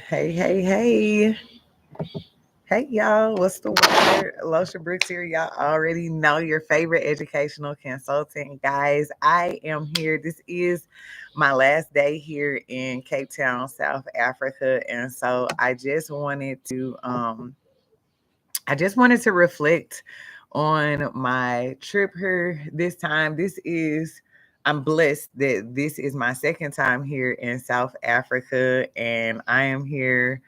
Hey, hey, hey. Hey, y'all. What's the word? Losha Brooks here. Y'all already know your favorite educational consultant. Guys, I am here. This is my last day here in Cape Town, South Africa. And so I just wanted to reflect on my trip here this time. I'm blessed that this is my second time here in South Africa, and I am here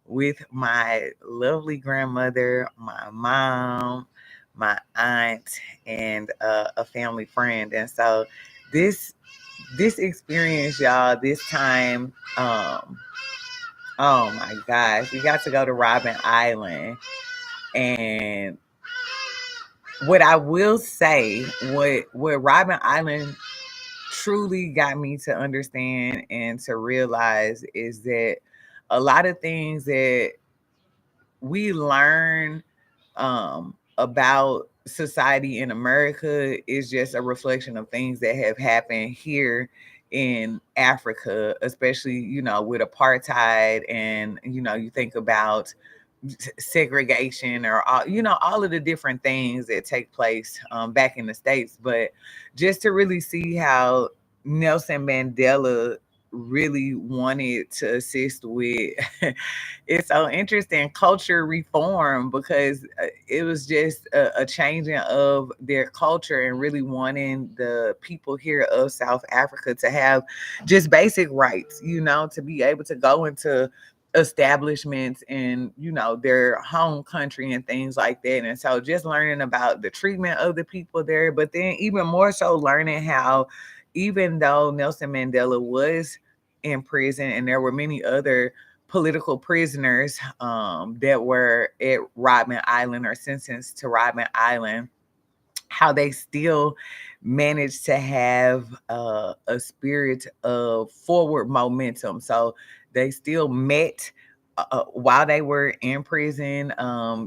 with my lovely grandmother, my mom, my aunt, and a family friend. And so this this experience, y'all, this time, oh my gosh, we got to go to Robben Island. And what I will say, what Robben Island truly got me to understand and to realize is that a lot of things that we learn about society in America is just a reflection of things that have happened here in Africa, especially, with apartheid. And, you think about segregation or all of the different things that take place back in the States. But just to really see how Nelson Mandela really wanted to assist with it's so interesting culture reform, because it was just a changing of their culture and really wanting the people here of South Africa to have just basic rights, to be able to go into establishments in their home country and things like that. And so just learning about the treatment of the people there, but then even more so learning how, even though Nelson Mandela was in prison and there were many other political prisoners that were at Robben Island or sentenced to Robben Island, how they still managed to have a spirit of forward momentum. So they still met while they were in prison.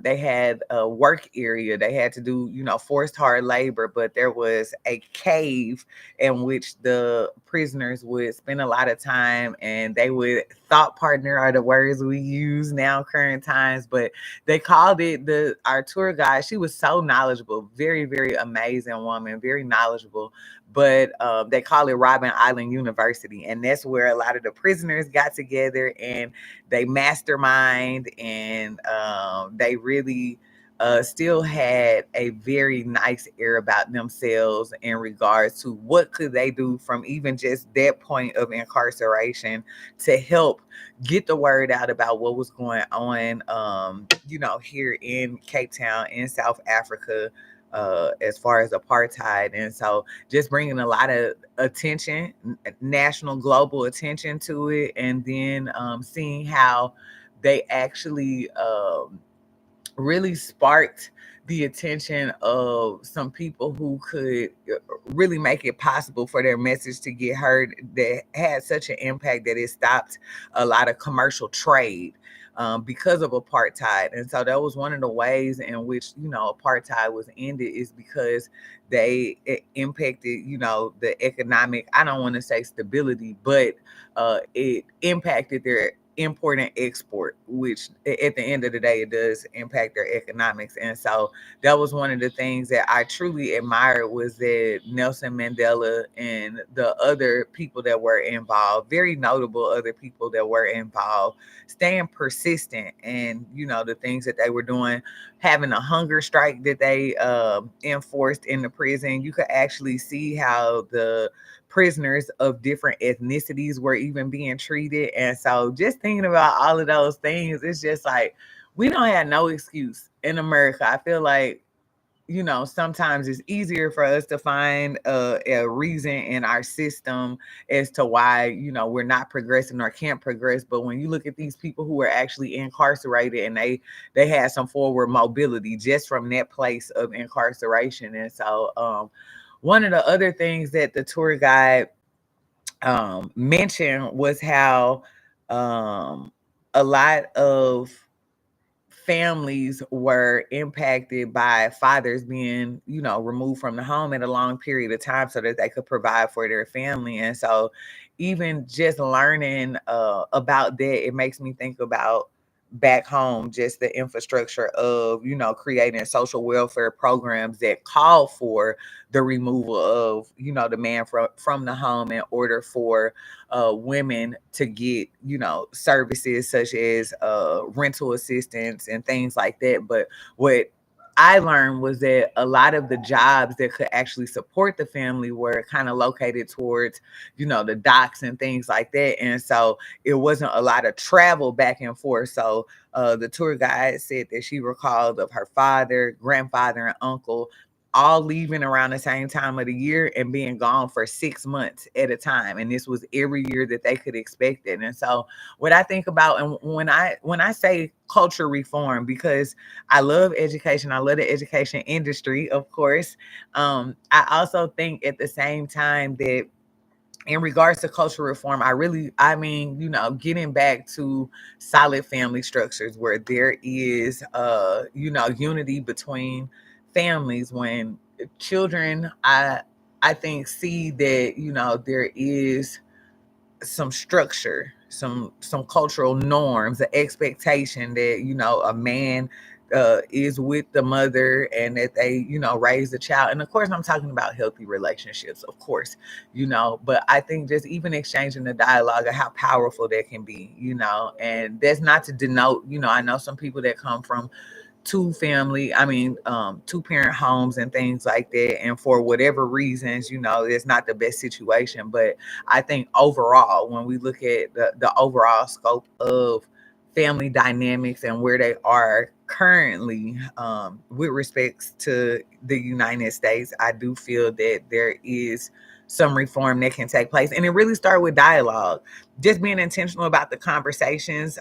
They had a work area. They had to do, forced hard labor, but there was a cave in which the prisoners would spend a lot of time, and they would thought partner are the words we use now current times, but they called it our tour guide. She was so knowledgeable, very, very amazing woman, very knowledgeable. But they call it Robben Island University, and that's where a lot of the prisoners got together and they mastermind, and they really still had a very nice air about themselves in regards to what could they do from even just that point of incarceration to help get the word out about what was going on, here in Cape Town in South Africa, as far as apartheid. And so just bringing a lot of attention, national, global attention to it, and then seeing how they actually really sparked the attention of some people who could really make it possible for their message to get heard, that had such an impact that it stopped a lot of commercial trade because of apartheid. And so that was one of the ways in which, apartheid was ended, is because it impacted, the economic, I don't want to say stability, but it impacted their import and export, which at the end of the day, it does impact their economics. And so that was one of the things that I truly admired, was that Nelson Mandela and the other people that were involved, very notable other people that were involved, staying persistent, and the things that they were doing, having a hunger strike that they enforced in the prison. You could actually see how the prisoners of different ethnicities were even being treated. And so just thinking about all of those things, it's just like, we don't have no excuse in America. I feel like, sometimes it's easier for us to find a reason in our system as to why, we're not progressing or can't progress. But when you look at these people who are actually incarcerated, and they had some forward mobility just from that place of incarceration. And so one of the other things that the tour guide mentioned was how a lot of families were impacted by fathers being, removed from the home at a long period of time so that they could provide for their family. And so, even just learning about that, it makes me think about back home, just the infrastructure of, creating social welfare programs that call for the removal of, the man from the home in order for women to get, services such as rental assistance and things like that. But what I learned was that a lot of the jobs that could actually support the family were kind of located towards, the docks and things like that. And so it wasn't a lot of travel back and forth. So the tour guide said that she recalled of her father, grandfather, and uncle all leaving around the same time of the year and being gone for 6 months at a time. And this was every year that they could expect it. And so what I think about, and when I say culture reform, because I love education, I love the education industry, of course. I also think at the same time that in regards to cultural reform, I mean, getting back to solid family structures where there is, unity between families. When children, I think, see that, there is some structure, some cultural norms, the expectation that, a man is with the mother and that they, raise the child. And of course, I'm talking about healthy relationships, of course, but I think just even exchanging the dialogue of how powerful that can be, and that's not to denote, I know some people that come from two parent homes and things like that. And for whatever reasons, it's not the best situation. But I think overall, when we look at the overall scope of family dynamics and where they are currently, with respects to the United States, I do feel that there is some reform that can take place. And it really started with dialogue, just being intentional about the conversations.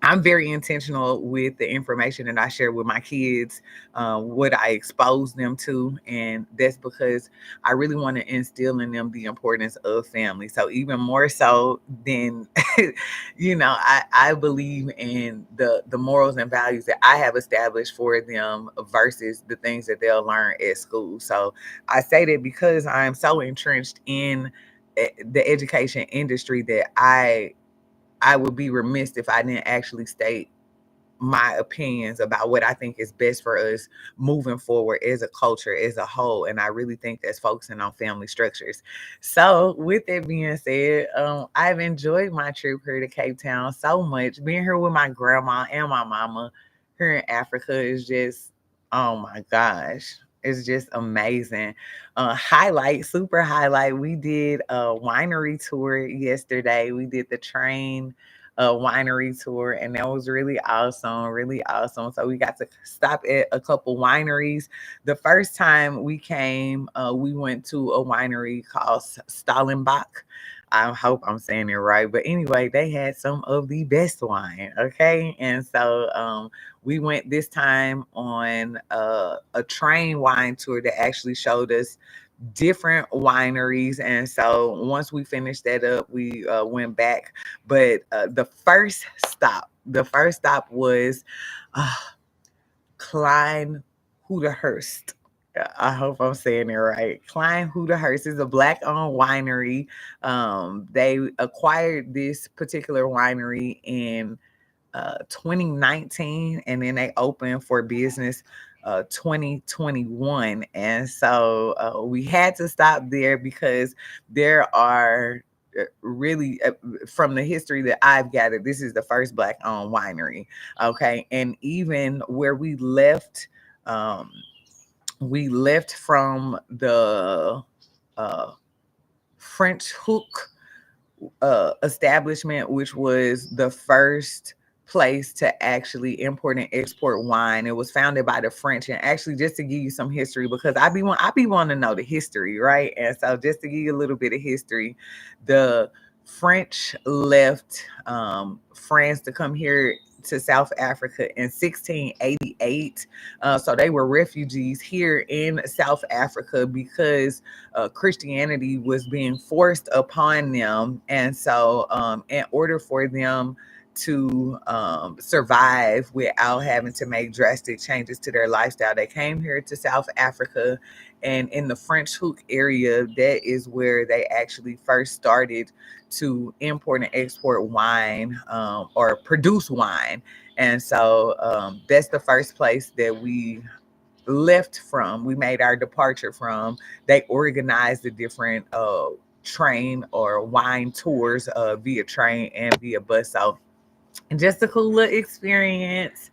I'm very intentional with the information that I share with my kids, what I expose them to. And that's because I really want to instill in them the importance of family. So, even more so than, I believe in the morals and values that I have established for them versus the things that they'll learn at school. So, I say that because I'm so entrenched in the education industry that I would be remiss if I didn't actually state my opinions about what I think is best for us moving forward as a culture, as a whole. And I really think that's focusing on family structures. So, with that being said, I've enjoyed my trip here to Cape Town so much. Being here with my grandma and my mama here in Africa is just, oh my gosh. It's just amazing. Super highlight. We did a winery tour yesterday. We did the train winery tour, and that was really awesome, really awesome. So we got to stop at a couple wineries. The first time we came, we went to a winery called Stalenbach. I hope I'm saying it right, but anyway, they had some of the best wine. Okay, and so we went this time on a train wine tour that actually showed us different wineries. And so once we finished that up, we went back. But the first stop was uh, Klein Hooterhurst. I hope I'm saying it right. Klein Hooterhurst is a black-owned winery. They acquired this particular winery in 2019, and then they opened for business 2021. And so we had to stop there because there are really, from the history that I've gathered, this is the first black owned winery. Okay. And even where um, we left from the uh, French Hook establishment, which was the first place to actually import and export wine. It was founded by the French. And actually, just to give you some history, because I be wanting to know the history, right? And so, just to give you a little bit of history, the French left France to come here to South Africa in 1688. So they were refugees here in South Africa because Christianity was being forced upon them. And so, in order for them to survive without having to make drastic changes to their lifestyle. They came here to South Africa, and in the French Hook area, that is where they actually first started to import and export wine, or produce wine. And so that's the first place that we left from. We made our departure from. They organized the different train or wine tours via train and via bus. So just a cool little experience.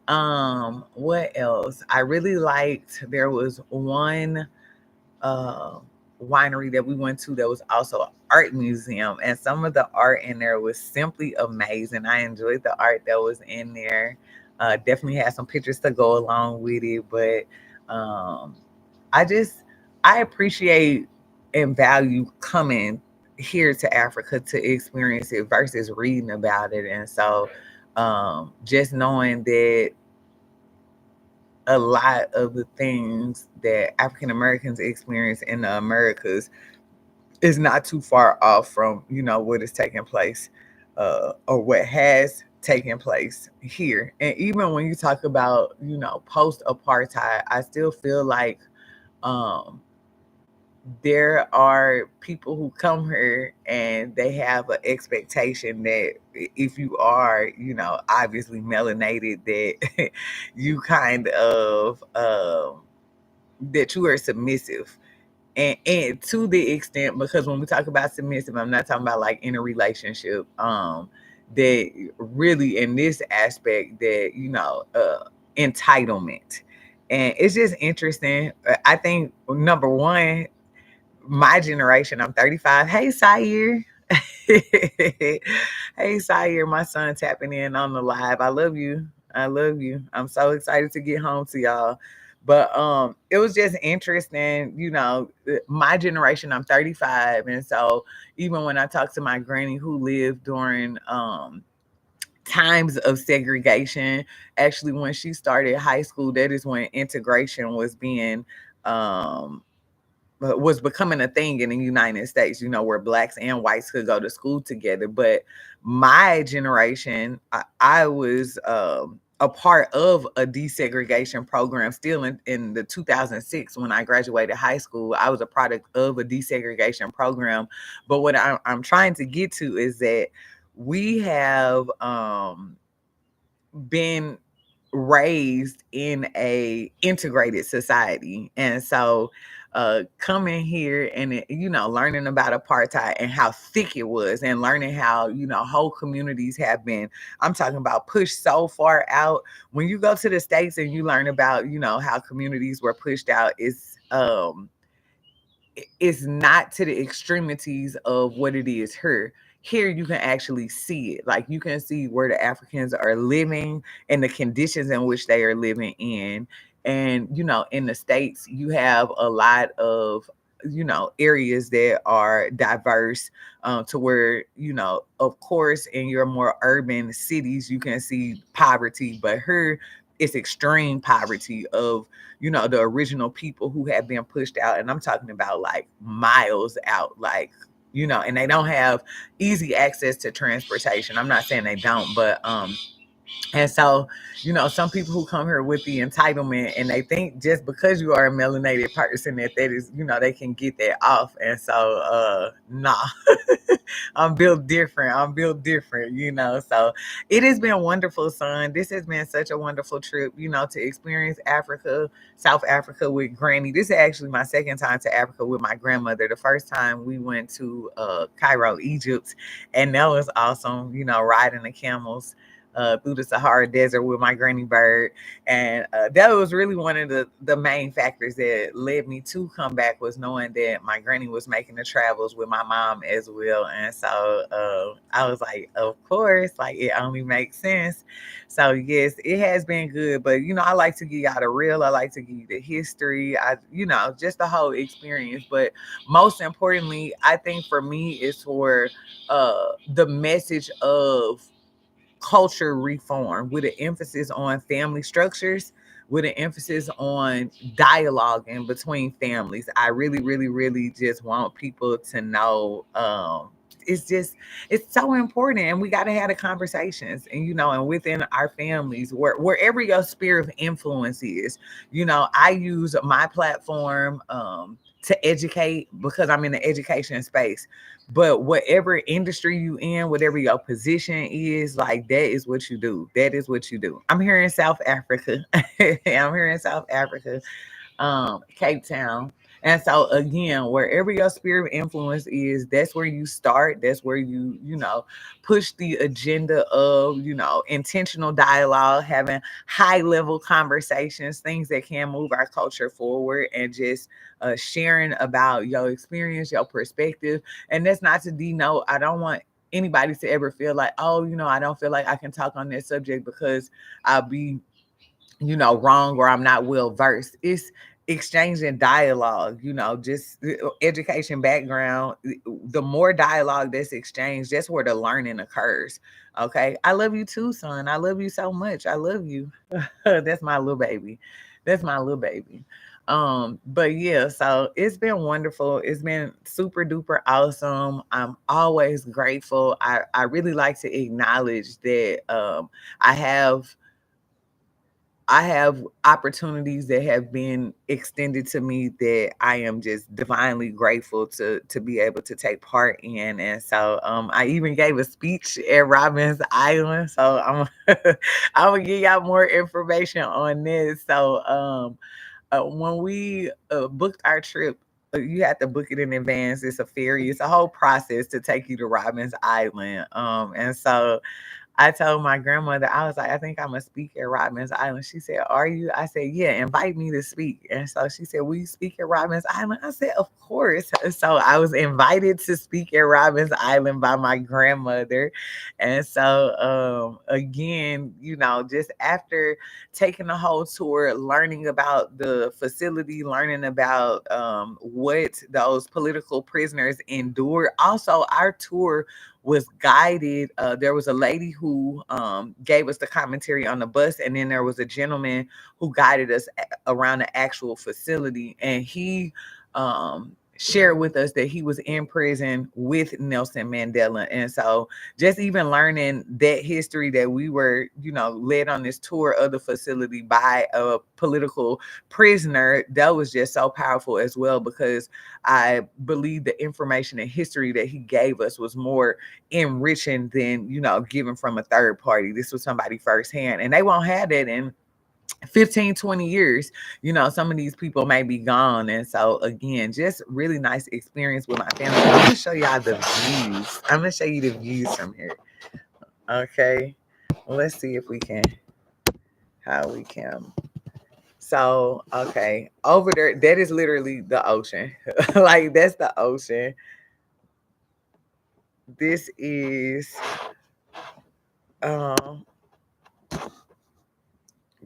What else? I really liked, there was one uh, winery that we went to that was also an art museum, and some of the art in there was simply amazing. I enjoyed the art that was in there. Definitely had some pictures to go along with it, but um, I just I appreciate and value coming here to Africa to experience it versus reading about it. And so just knowing that a lot of the things that African Americans experience in the Americas is not too far off from, what is taking place, or what has taken place here. And even when you talk about, post apartheid, I still feel like um, there are people who come here and they have an expectation that if you are, obviously melanated, that you kind of that you are submissive. And to the extent, because when we talk about submissive, I'm not talking about like in a relationship, that really in this aspect, that entitlement. And it's just interesting. I think number one, my generation, I'm 35. Hey, Sire. Hey, Sire, my son tapping in on the live. I love you. I love you. I'm so excited to get home to y'all. But it was just interesting, my generation, I'm 35. And so even when I talk to my granny who lived during times of segregation, actually when she started high school, that is when integration was being um was becoming a thing in the United States, where blacks and whites could go to school together. But my generation, I was a part of a desegregation program still in the 2006 when I graduated high school. I was a product of a desegregation program. But what I'm trying to get to is that we have been raised in a integrated society. And so coming here and learning about apartheid and how thick it was, and learning how whole communities have been, I'm talking about, pushed so far out. When you go to the States and you learn about how communities were pushed out, it's not to the extremities of what it is here. Here you can actually see it. Like, you can see where the Africans are living and the conditions in which they are living in. And in the States, you have a lot of areas that are diverse, to where of course in your more urban cities you can see poverty, but here it's extreme poverty of the original people who have been pushed out. And I'm talking about like miles out, like, and they don't have easy access to transportation. I'm not saying they don't, but and so, some people who come here with the entitlement, and they think just because you are a melanated person that is, they can get that off. And so, nah, I'm built different. I'm built different, So it has been wonderful, son. This has been such a wonderful trip, to experience Africa, South Africa with Granny. This is actually my second time to Africa with my grandmother. The first time we went to Cairo, Egypt, and that was awesome, riding the camels through the Sahara Desert with my granny bird. And that was really one of the main factors that led me to come back, was knowing that my granny was making the travels with my mom as well. And so I was like, of course, like, it only makes sense. So yes, it has been good. But I like to give y'all the real. I like to give you the history. Just the whole experience. But most importantly, I think for me is for the message of culture reform, with an emphasis on family structures, with an emphasis on dialogue in between families. I really, really, really just want people to know it's just it's so important, and we got to have the conversations, and and within our families, wherever your sphere of influence is. I use my platform to educate because I'm in the education space. But whatever industry you in, whatever your position is, like that is what you do. That is what you do. I'm here in South Africa. I'm here in South Africa, Cape Town. And so again, wherever your sphere of influence is, that's where you start. That's where you push the agenda of, intentional dialogue, having high level conversations, things that can move our culture forward, and just sharing about your experience, your perspective. And that's not to denote, I don't want anybody to ever feel like, oh, I don't feel like I can talk on this subject because I'll be wrong or I'm not well versed. It's exchanging dialogue, just education background. The more dialogue that's exchanged, that's where the learning occurs. Okay. I love you too, son. I love you so much. I love you. That's my little baby. That's my little baby. But yeah, so it's been wonderful. It's been super duper awesome. I'm always grateful. I really like to acknowledge that I have I have opportunities that have been extended to me that I am just divinely grateful to be able to take part in. And so I even gave a speech at Robben's Island. So I'm I'm gonna give y'all more information on this. So when we booked our trip, you have to book it in advance. It's a ferry. It's a whole process to take you to Robben's Island. And so I told my grandmother, I was like, I think I'm gonna speak at Robben's Island. She said, are you? I said, yeah, invite me to speak. And so she said, will you speak at Robben's Island? I said, of course. So I was invited to speak at Robben's Island by my grandmother. And so again, just after taking the whole tour, learning about the facility, learning about what those political prisoners endured. Also, our tour was guided. There was a lady who gave us the commentary on the bus, and then there was a gentleman who guided us around the actual facility, and he shared with us that he was in prison with Nelson Mandela. And so just even learning that history, that we were, led on this tour of the facility by a political prisoner, that was just so powerful as well, because I believe the information and history that he gave us was more enriching than, given from a third party. This was somebody firsthand, and they won't have that in 15, 20 years. Some of these people may be gone. And so again, just really nice experience with my family. I'm gonna show y'all the views. I'm gonna show you the views from here. Okay, let's see if we can, how we can. So okay, over there, that is literally the ocean. Like, that's the ocean. This is um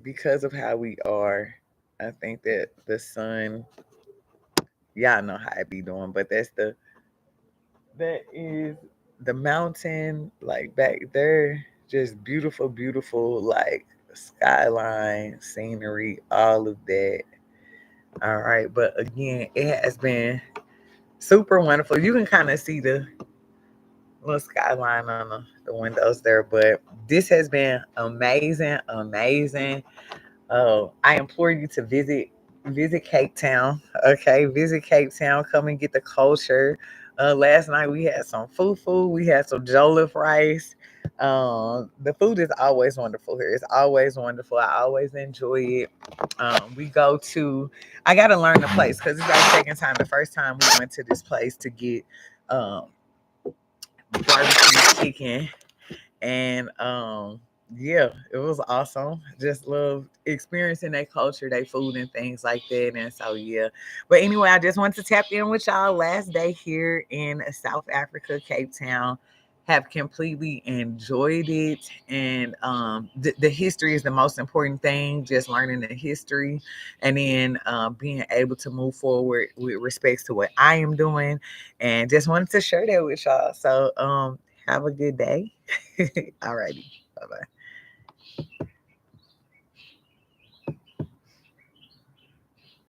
because of how we are, I think that the sun, y'all know how it be doing, but that is the mountain, like back there. Just beautiful, beautiful, like skyline, scenery, all of that. All right, but again, it has been super wonderful. You can kind of see the little skyline on the windows there, but this has been amazing, amazing. I implore you to visit Cape Town. Okay, visit Cape Town. Come and get the culture. Last night we had some fufu. We had some jollof rice. The food is always wonderful here. It's always wonderful. I always enjoy it. We go to. I got to learn the place because it's our second time. The first time we went to this place to get um, barbecue chicken, and yeah, it was awesome. Just love experiencing that culture, their food and things like that. And so yeah, but anyway, I just wanted to tap in with y'all. Last day here in South Africa, Cape Town. Have completely enjoyed it. And the history is the most important thing, just learning the history, and then being able to move forward with respects to what I am doing. And just wanted to share that with y'all. So have a good day. Alrighty. Bye bye.